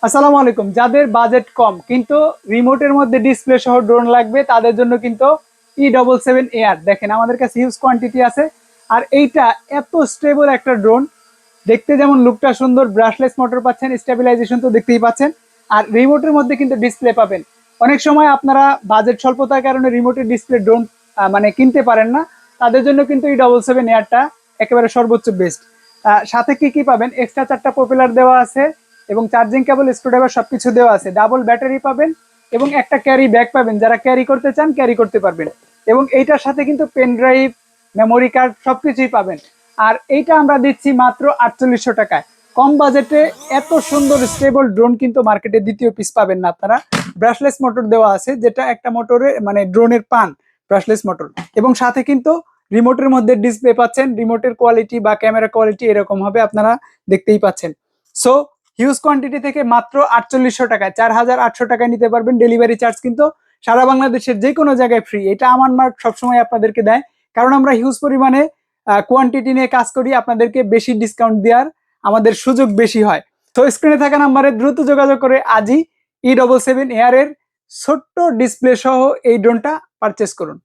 আসসালামু আলাইকুম। যাদের বাজেট কম কিন্তু রিমোটের মধ্যে ডিসপ্লে সহ ড্রোন লাগবে তাদের জন্য কিন্তু E77 AR দেখেন আমাদের কাছে হিউজ কোয়ান্টিটি আছে। আর এইটা এত স্টেবল একটা ড্রোন, দেখতে যেমন লুকটা সুন্দর, ব্রাশলেস মোটর পাচ্ছেন, স্টেবিলাইজেশন তো দেখতেই পাচ্ছেন। আর রিমোটের মধ্যে কিন্তু ডিসপ্লে পাবেন। অনেক সময় আপনারা বাজেট স্বল্পতার কারণে রিমোটের ডিসপ্লে ড্রোন মানে কিনতে পারেন না, তাদের জন্য কিন্তু E77 ARটা একেবারে সর্বোচ্চ বেস্ট। সাথে কি কি পাবেন, এক্সট্রা 4টা পপুলার দেওয়া আছে এবং চার্জিং কেবল, স্ক্রুড্রাইভার সবকিছু দেওয়া আছে। ডাবল ব্যাটারি পাবেন এবং একটা ক্যারি ব্যাগ পাবেন, যারা ক্যারি করতে চান ক্যারি করতে পারবেন। এবং এইটার সাথে কিন্তু পেন ড্রাইভ, মেমোরি কার্ড সবকিছুই পাবেন। আর এইটা আমরা দিচ্ছি মাত্র 4800 টাকায়। কম বাজেটে এত সুন্দর স্টেবল ড্রোন কিন্তু মার্কেটে দ্বিতীয় পিস পাবেন না আপনারা। ব্রাশলেস মোটর দেওয়া আছে, যেটা একটা মোটরে মানে ড্রোনের পান ব্রাশলেস মোটর। এবং সাথে কিন্তু রিমোটের মধ্যে ডিসপ্লে পাচ্ছেন, রিমোটের কোয়ালিটি বা ক্যামেরা কোয়ালিটি এরকম হবে, আপনারা দেখতেই পাচ্ছেন। সো হিউজ কোয়ান্টিটি থেকে মাত্র 4800 টাকায় 4800 টাকায় নিতে পারবেন। ডেলিভারি চার্জ কিন্তু সারা বাংলাদেশের যে কোনো জায়গায় ফ্রি। এটা আমার মার্ক সবসময় আপনাদেরকে দেয়, কারণ আমরা হিউজ পরিমাণে কোয়ান্টিটি নিয়ে কাজ করি, আপনাদেরকে বেশি ডিসকাউন্ট দেওয়ার আমাদের সুযোগ বেশি হয়। তো স্ক্রিনে থাকা নাম্বারে দ্রুত যোগাযোগ করে আজই E77 AR এর ছোট্ট ডিসপ্লে সহ এই ড্রোনটা পারচেস করুন।